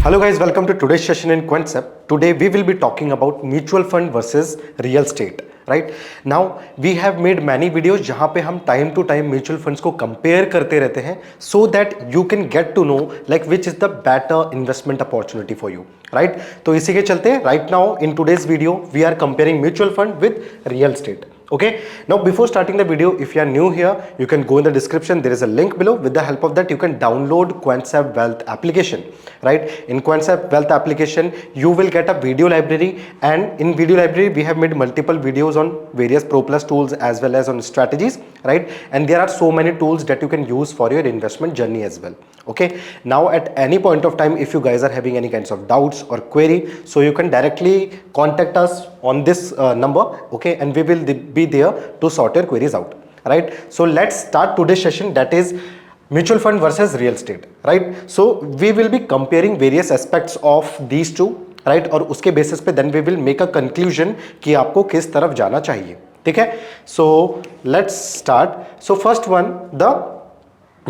Hello guys, welcome to today's session in Quantcept. Today we will be talking about mutual fund versus real estate. Right now we have made many videos जहाँ पे हम time to time mutual funds को compare करते रहते हैं so that you can get to know like which is the better investment opportunity for you. Right? तो इसी के चलते right now in today's video we are comparing mutual fund with real estate. Okay, now before starting the video, if you are new here, you can go in the description. There is a link below. With the help of that, you can download Quantcept Wealth application. Right, in Quantcept Wealth application you will get a video library, and in video library we have made multiple videos on various Pro Plus tools as well as on strategies. Right, and there are so many tools that you can use for your investment journey as well. Okay, now at any point of time if you guys are having any kinds of doubts or query, so you can directly contact us on this number. Okay, and we will be there to sort your queries out. Right, so let's start today's session, that is mutual fund versus real estate. Right, so we will be comparing various aspects of these two. Right, और उसके basis पे then we will make a conclusion कि आपको किस तरफ जाना चाहिए. ठीक है, so let's start. So first one, the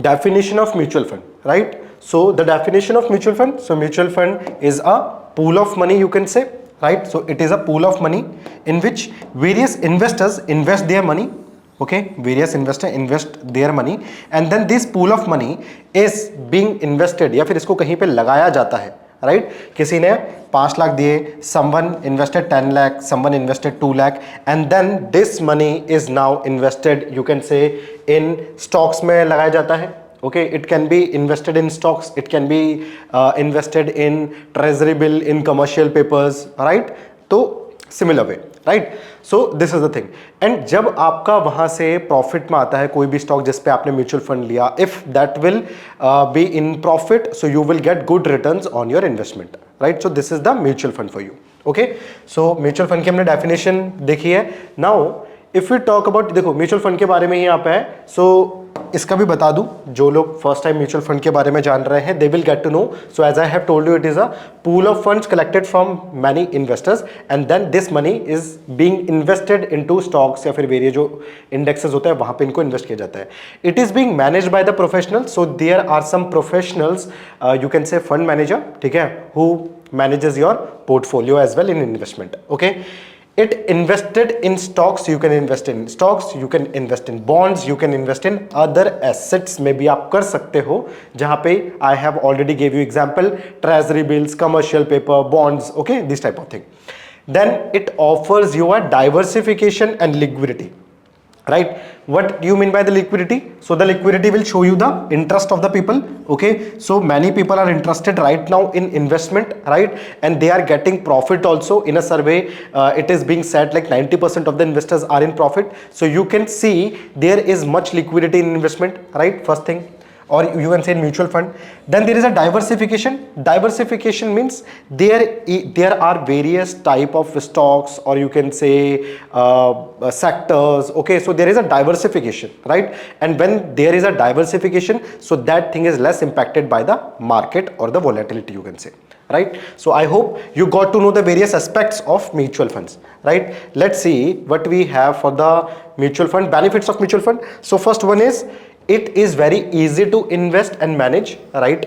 definition of mutual fund. Right, so the definition of mutual fund, so mutual fund is a pool of money, you can say. Right, so it is a pool of money in which various investors invest their money. Okay, various investors invest their money and then this pool of money is being invested, या फिर इसको कहीं पे लगाया जाता है. Right, किसी ने 5 लाख दिए, someone invested 10 lakh, someone invested 2 lakh, and then this money is now invested, you can say, in stocks में लगाया जाता है. Okay, it can be invested in stocks, it can be invested in treasury bill, in commercial papers. Right, तो similar way. Right, so this is the thing. And जब आपका वहां से profit में आता है कोई भी स्टॉक जिस पे आपने म्यूचुअल फंड लिया, if that will be in profit, so you will get good returns on your investment. Right, so this is the mutual fund for you. Okay, so mutual fund की हमने definition देखी है. Now if you talk about, देखो mutual fund के बारे में ही यहाँ पे है, सो इसका भी बता दूं, जो लोग फर्स्ट टाइम म्यूचुअल फंड के बारे में जान रहे हैं, they will get to know. So as I have told you, it is a pool of funds collected from many investors and then this money is being invested into stocks या फिर various जो indexes होते हैं वहां पे इनको invest किया जाता है. It is being managed by the professional, so there are some professionals, you can say fund manager, ठीक है, who manages your portfolio as well in investment. Okay, it invested in stocks, you can invest in stocks, you can invest in bonds, you can invest in other assets में भी आप कर सकते हो, जहां पे I have already gave you example, treasury bills, commercial paper, bonds. Okay, this type of thing. Then it offers you a diversification and liquidity. Right, what do you mean by the liquidity? So the liquidity will show you the interest of the people. Okay, so many people are interested right now in investment, right, and they are getting profit also. In a survey it is being said like 90% of the investors are in profit, so you can see there is much liquidity in investment. Right, first thing, or you can say in mutual fund. Then there is a diversification. Diversification means there are various type of stocks, or you can say sectors. Okay, so there is a diversification, right, and when there is a diversification, so that thing is less impacted by the market or the volatility, you can say. Right, so I hope you got to know the various aspects of mutual funds. Right, let's see what we have for the mutual fund, benefits of mutual fund. So first one is, it is very easy to invest and manage. Right,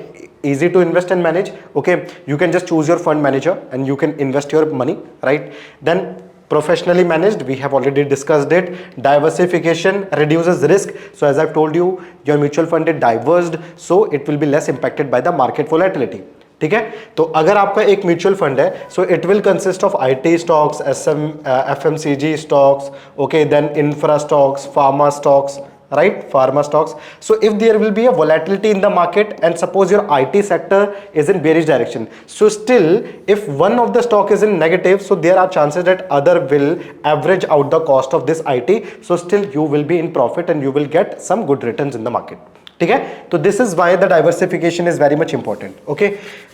easy to invest and manage. Okay, you can just choose your fund manager and you can invest your money. Right, then professionally managed, we have already discussed it. Diversification reduces risk, so as I've told you, your mutual fund is diversed, so it will be less impacted by the market volatility. ठीक है, तो अगर आपका एक mutual fund है, so it will consist of IT stocks, FMCG stocks, okay, then infra stocks, pharma stocks. Right, pharma stocks. So if there will be a volatility in the market and suppose your IT sector is in bearish direction, so still if one of the stock is in negative, so there are chances that other will average out the cost of this IT, so still you will be in profit and you will get some good returns in the market. ठीक है, तो this is why the diversification is very much important. Okay,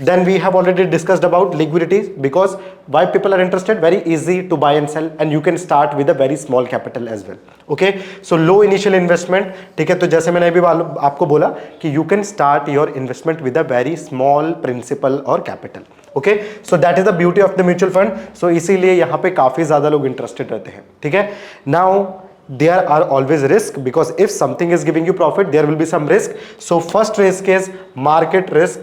then we have already discussed about liquidity, because why people are interested, very easy to buy and sell and you can start with a very small capital as well. Okay, so low initial investment. ठीक है, तो जैसे मैंने अभी आपको बोला कि you can start your investment with a very small principal और capital. Okay, so that is the beauty of the mutual fund. So इसीलिए यहाँ पे काफी ज्यादा लोग इंटरेस्टेड रहते हैं. ठीक है, now there are always risk, because if something is giving you profit there will be some risk. So first risk is market risk.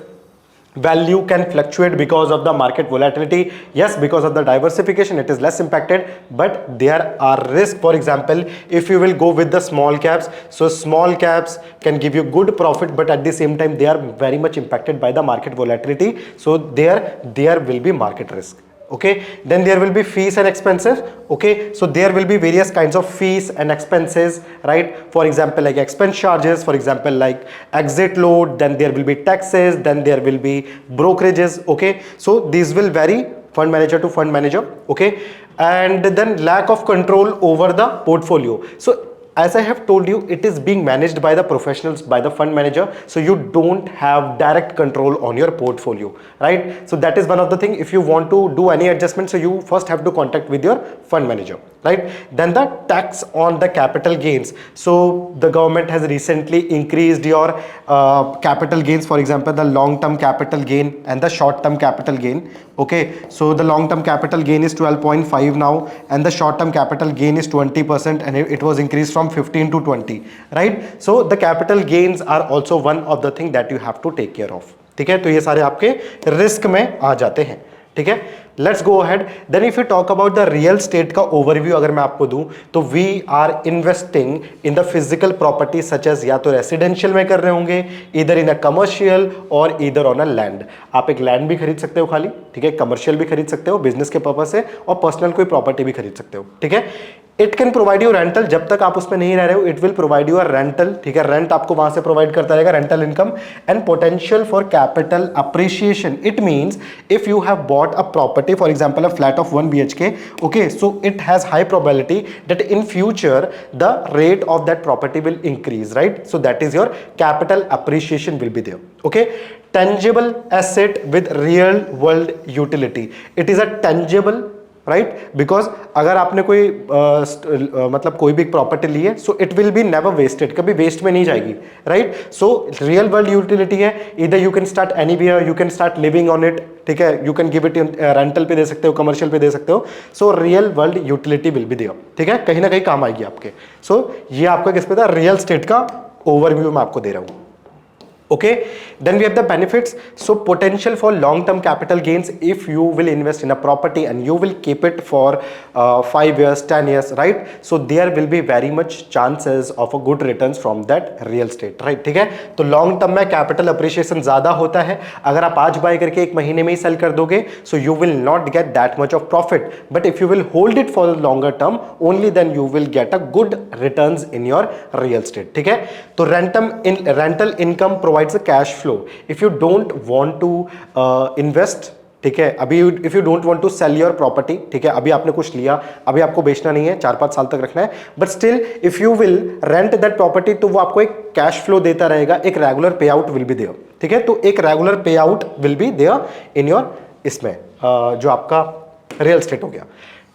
value can fluctuate because of the market volatility. Yes, because of the diversification it is less impacted, but there are risks. For example, if you will go with the small caps, so small caps can give you good profit, but at the same time they are very much impacted by the market volatility, so there will be market risk. Okay, then there will be fees and expenses. Okay, so there will be various kinds of fees and expenses, right? For example, like expense charges, for example, like exit load, then there will be taxes, then there will be brokerages. Okay, so these will vary fund manager to fund manager. Okay, and then lack of control over the portfolio. So as I have told you, it is being managed by the professionals, by the fund manager, so you don't have direct control on your portfolio, right? So that is one of the thing. If you want to do any adjustment, so you first have to contact with your fund manager, right? Then the tax on the capital gains. So the government has recently increased your capital gains, for example, the long term capital gain and the short term capital gain. Okay, so the long term capital gain is 12.5 now, and the short term capital gain is 20%, and it was increased from 15 to 20, right? So the capital gains are also one of the thing that you have to take care of. ठीक है, तो ये सारे आपके risk में आ जाते हैं. ठीक है, let's go ahead. Then if you talk about the real estate का ओवरव्यू अगर मैं आपको दूं, तो we are investing in the physical property such as, या तो रेसिडेंशियल में कर रहे होंगे, इधर इन अ कमर्शियल और इधर ऑन अ लैंड. आप एक लैंड भी खरीद सकते हो खाली, ठीक है, कमर्शियल भी खरीद सकते हो बिजनेस के पर्पज से, और पर्सनल कोई प्रॉपर्टी भी खरीद सकते हो. ठीक है, it can provide you rental, जब तक आप उसमें नहीं रह रहे हो it will provide you rental. ठीक है, रेंट आपको वहां से प्रोवाइड करता रहेगा, rental income. And potential for capital appreciation, it means if you have bought a property, for example a flat of 1 BHK, okay, so it has high probability that in future the rate of that property will increase, right? So that is your capital appreciation will be there. Okay, tangible asset with real world utility, it is a tangible, right, because अगर आपने कोई मतलब कोई भी property ली है, so it will be never wasted, कभी waste में नहीं जाएगी, right? So real world utility है, इधर you can start anywhere, you can start living on it. ठीक है, you can give it rental पे दे सकते हो, कमर्शियल पे दे सकते हो. So real world utility will be there. ठीक है, कहीं ना कहीं काम आएगी आपके. सो ये आपका किस पे था, रियल स्टेट का ओवरव्यू मैं आपको दे रहा हूं. Okay, then we have the benefits. So potential for long term capital gains if you will invest in a property and you will keep it for 5 years, 10 years, right? So there will be very much chances of a good returns from that real estate, right? ठीक है, तो long term में capital appreciation ज़्यादा होता है. अगर आप आज buy करके एक महीने में ही sell कर दोगे, so you will not get that much of profit. But if you will hold it for the longer term, only then you will get a good returns in your real estate. ठीक है, तो rental income provides a cash flow. If you don't want to invest, ठीक है, अभी if you don't want to sell your property, ठीक है, अभी आपने कुछ लिया, अभी आपको बेचना नहीं है, 4-5 साल तक रखना है, but still if you will rent that property, तो वो आपको एक कैश फ्लो देता रहेगा, एक regular pay out will be there. ठीक है, तो एक regular pay out will be there in your इसमें जो आपका रियल एस्टेट हो गया.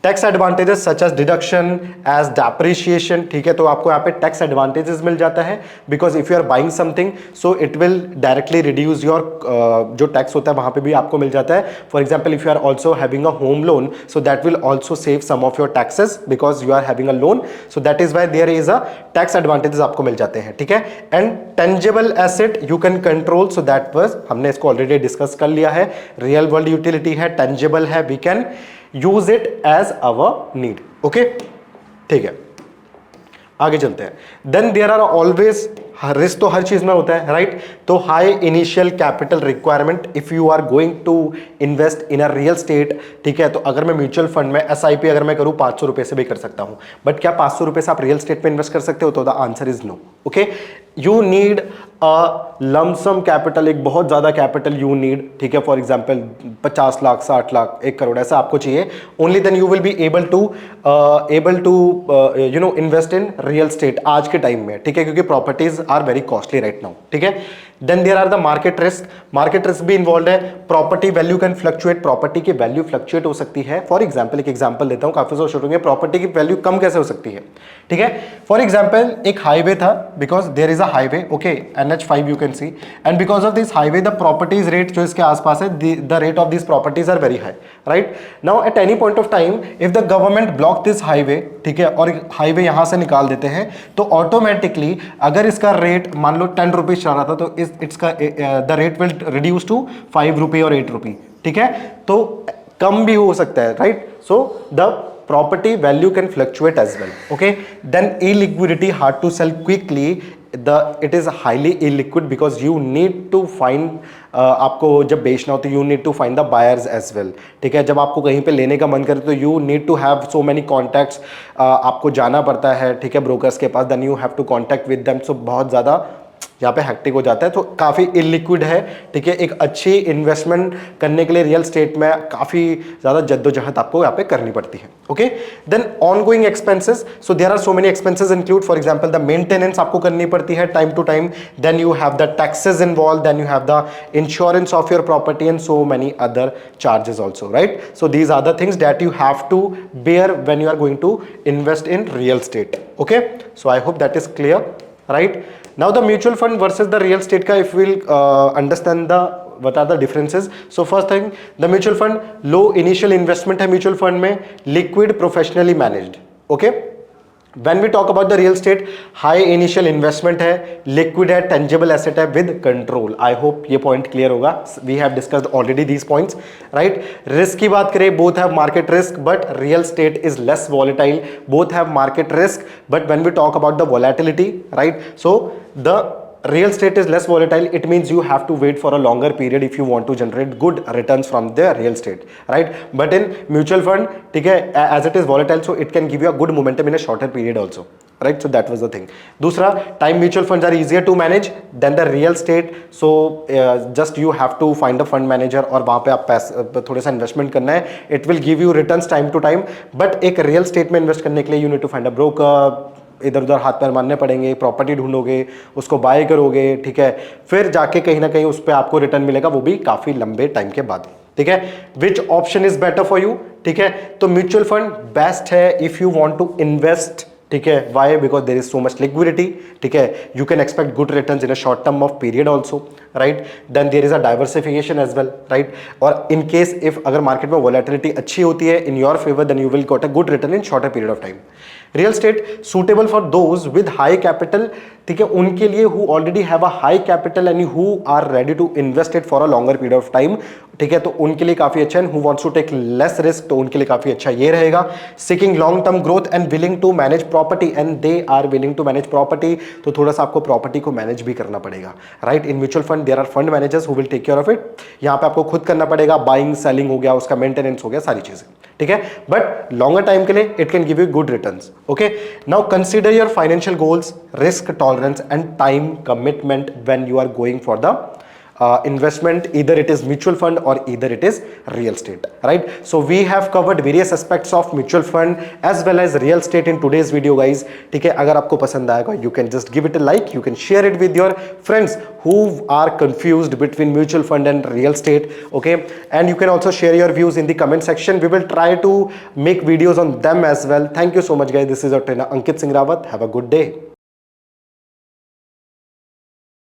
Tax advantages such as deduction as depreciation. ठीक है, तो आपको यहाँ पे टैक्स एडवांटेजेस मिल जाता है, because if you are buying something, so it will directly reduce your जो टैक्स होता है वहाँ पे भी आपको मिल जाता है. For example if you are also having a home loan, so that will also save some of your taxes because you are having a loan. So that is why there is a tax advantages आपको मिल जाते हैं. ठीक है, and tangible asset you can control, so that was हमने इसको already discuss कर लिया है. रियल वर्ल्ड यूटिलिटी है, टेंजिबल है, we can use it as our need. Okay, ठीक है, आगे चलते हैं. Then there are always, risk तो हर चीज में होता है, राइट? तो high initial capital requirement if you are going to invest in a real estate. ठीक है, तो अगर मैं म्यूचुअल फंड में SIP अगर मैं करूं 500 रुपए से भी कर सकता हूं, बट क्या 500 रुपए से आप रियल स्टेट में इन्वेस्ट कर सकते हो? तो the answer is no. Okay, you need a lumpsum capital, एक बहुत ज्यादा कैपिटल यू नीड. ठीक है, फॉर एग्जांपल 50 लाख, 60 लाख, 1 करोड़ ऐसा आपको चाहिए. Only then you will be able to you know invest in real estate आज के टाइम में. ठीक है, क्योंकि properties are very costly right now. ठीक है, then there are the market risk. Market risk भी इन्वॉल्व है. Property value can fluctuate, property की वैल्यू फ्लक्चुएट हो सकती है. फॉर एग्जांपल एक एग्जांपल देता हूं, काफी जोर होंगे, प्रॉपर्टी की वैल्यू कम कैसे हो सकती है? ठीक है, फॉर एग्जांपल एक हाईवे था, because there is a highway, okay, NH5 you can see, and because of this highway the properties rate जो इसके आसपास है, the rate of this properties are very high, right? Now at any point of time if the government block this highway, ठीक है, और highway यहां से निकाल देते हैं, तो ऑटोमेटिकली अगर इसका रेट मान लो 10 रुपीज चल रहा था, तो इस इट्स का the rate will reduce to 5 rupee और 8 रुपी, ठीक है, तो कम भी हो सकता है, right. So the property value can fluctuate as well. Okay, then illiquidity, hard to sell quickly. It is highly illiquid because you need to find आपको जब बेचना हो तो you need to find the buyers as well. ठीक है, जब आपको कहीं पे लेने का मन करे तो you need to have so many contacts, आपको जाना पड़ता है, ठीक है, ब्रोकर्स के पास, then you have to contact with them. So बहुत ज़्यादा यहाँ पे हेक्टिक हो जाता है, तो काफ़ी इलिक्विड है, ठीक है. एक अच्छी इन्वेस्टमेंट करने के लिए रियल स्टेट में काफ़ी ज़्यादा जद्दोजहद आपको यहाँ पे करनी पड़ती है. Okay, then on going expenses. So there are so many expenses include, for example the maintenance आपको करनी पड़ती है time to time, then you have the taxes involve, then you have the insurance of your property and so many other charges also, right. So these are the things that you have to bear when you are going to invest in real estate. Okay, so I hope that is clear, right. Now the mutual fund versus the real estate ka, if we'll understand the what are the differences. So first thing, the mutual fund low initial investment hai mutual fund mein, liquid professionally managed. Okay, when we talk about the real estate, high initial investment है, liquid है, tangible asset है with control. I hope ये point clear होगा. We have discussed already these points, right. Risk की बात करें, both have market risk but real estate is less volatile. Both have market risk but when we talk about the volatility, right, so the real estate is less volatile. It means you have to wait for a longer period if you want to generate good returns from the real estate, right. But in mutual fund, ठीक है, as it is volatile, so it can give you a good momentum in a shorter period also, right. So that was the thing. दूसरा, time mutual funds are easier to manage than the real estate. So just you have to find a fund manager और वहाँ पे आप पैसे थोड़ा सा investment करना है. It will give you returns time to time. But एक real estate में invest करने के लिए you need to find a broker, इधर उधर हाथ पैर मारने पड़ेंगे, प्रॉपर्टी ढूंढोगे, उसको बाय करोगे, ठीक है, फिर जाके कहीं ना कहीं उस पर आपको रिटर्न मिलेगा, वो भी काफ़ी लंबे टाइम के बाद, ठीक है. Which option is better for you, ठीक है, तो म्यूचुअल फंड बेस्ट है if you want to invest, ठीक है. Why? Because there is so much liquidity, ठीक है, you can expect good returns in a short term of period also, right. Then there is a diversification as well, right. और in case if अगर market में volatility अच्छी होती है in your favour, then you will got a good return in shorter period of time. Real estate suitable for those with high capital, ठीक है, उनके लिए who already have a high capital and who are ready to invest it for a longer period of time, ठीक है, तो उनके लिए काफी अच्छा है. Who wants to take less risk, तो उनके लिए काफी अच्छा ये रहेगा. Seeking long term growth and willing to manage property, and they are willing to manage property, तो थोड़ा सा आपको प्रॉपर्टी को मैनेज भी करना पड़ेगा, right. In mutual fund there are fund managers who will take care of it. यहाँ पे आपको खुद करना पड़ेगा, बाइंग सेलिंग हो गया, उसका मेंटेनेंस हो गया, सारी चीजें, ठीक है. बट लॉन्गर टाइम के लिए it can give you good returns. Okay, now consider your financial goals, risk tolerance and time commitment when you are going for the investment. Either it is mutual fund or either it is real estate, right. So we have covered various aspects of mutual fund as well as real estate in today's video, guys. ठीक है, अगर आपको पसंद आएगा, you can just give it a like, you can share it with your friends who are confused between mutual fund and real estate, okay. And you can also share your views in the comment section. We will try to make videos on them as well. Thank you so much, guys. This is your trainer Ankit Singh Rawat. Have a good day.